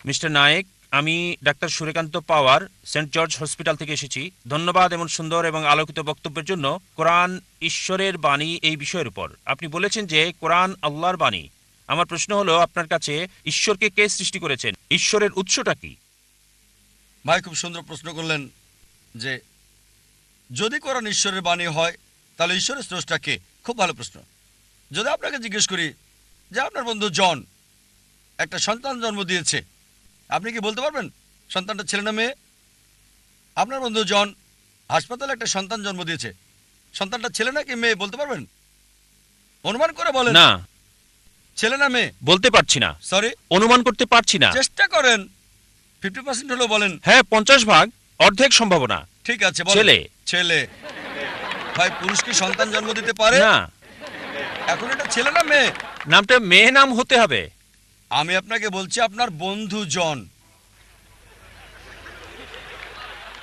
Mister Naik, আমি doctor Suryakanta পাওয়ার Saint George hospital থেকে এসেছি। ধন্যবাদ এমন সুন্দর এবং আলোকিত বক্তব্যের জন্য। কোরআন ঈশ্বরের বাণী এই বিষয়ের উপর আপনি বলেছেন যে কোরআন আল্লাহর বাণী। আমার প্রশ্ন হলো আপনার কাছে, ঈশ্বরকে কে সৃষ্টি করেছেন? ঈশ্বরের উৎসটা কি? ভাই খুব সুন্দর প্রশ্ন করলেন যে যদি কোরআন ঈশ্বরের বাণী হয় তাহলে ঈশ্বরের স্রষ্টা কে। খুব ভালো প্রশ্ন। যদি আপনাকে জিজ্ঞেস করি যে আপনার বন্ধু জন একটা সন্তান জন্ম দিয়েছে, আপনি কি বলতে পারবেন সন্তানটা ছেলে না মেয়ে? আপনার বন্ধু জন হাসপাতালে একটা সন্তান জন্ম দিয়েছে, সন্তানটা ছেলে নাকি মেয়ে বলতে পারবেন? অনুমান করে বলেন। না, ছেলে না মেয়ে বলতে পারছি না। সরি, অনুমান করতে পারছি না। চেষ্টা করেন। 50% হলেও বলেন। হ্যাঁ, 50 ভাগ, অর্ধেক সম্ভাবনা। ঠিক আছে, বলেন। ছেলে। ছেলে। ভাই পুরুষ কি সন্তান জন্ম দিতে পারে? না, এখন এটা ছেলে না মেয়ে? নামটা মেয়ে নাম হতে হবে। আমি আপনাকে বলছি আপনার বন্ধু জন।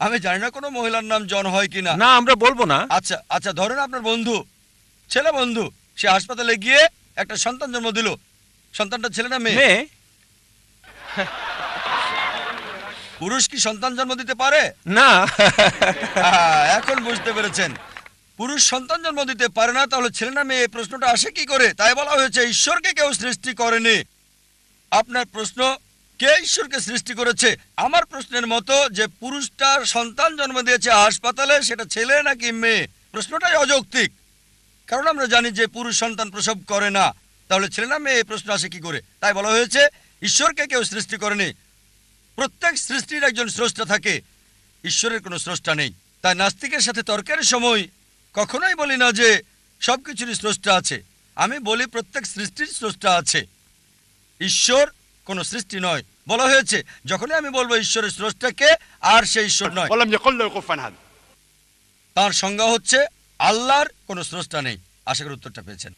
আমি জানি না কোনো মহিলার নাম জন হয় কিনা। না, আমরা বলবো না। আচ্ছা আচ্ছা, ধরেন আপনার বন্ধু, ছেলে বন্ধু, সে হাসপাতালে গিয়ে একটা সন্তান জন্ম দিল। সন্তানটা ছেলে না মেয়ে? মেয়ে। পুরুষ কি সন্তান জন্ম দিতে পারে? না। এখন বুঝতে পেরেছেন, পুরুষ সন্তান জন্ম দিতে পারে না, তাহলে ছেলে না মেয়ে এই প্রশ্নটা আসে কি করে? তাই বলা হয়েছে ঈশ্বরকে কেউ সৃষ্টি করেনি। আপনার প্রশ্ন কে ঈশ্বরকে সৃষ্টি করেছে, আমার প্রশ্নের মতো যে পুরুষটার সন্তান জন্ম দিয়েছে হাসপাতালে সেটা ছেলে নাকি মেয়ে, প্রশ্নটাই অযৌক্তিক। কারণ আমরা জানি যে পুরুষ সন্তান প্রসব করে না, তাহলে ছেলে না মেয়ে এই প্রশ্ন আসে কি করে? তাই বলা হয়েছে ঈশ্বরকে কেউ সৃষ্টি করেনি। প্রত্যেক সৃষ্টির একজন স্রষ্টা থাকে, ঈশ্বরের কোনো স্রষ্টা নেই। তাই নাস্তিকের সাথে তর্কের সময় কখনোই বলি না যে সবকিছুরই স্রষ্টা আছে। আমি বলি প্রত্যেক সৃষ্টির স্রষ্টা আছে, ঈশ্বর কোনো সৃষ্টি নয়। বলা হয়েছে যখনই আমি বলবো ঈশ্বরের স্রষ্টাকে, আর সেই ঈশ্বর নয়। তার সংজ্ঞা হচ্ছে আল্লাহর কোনো স্রষ্টা নেই। আশা করি উত্তরটা পেয়েছেন।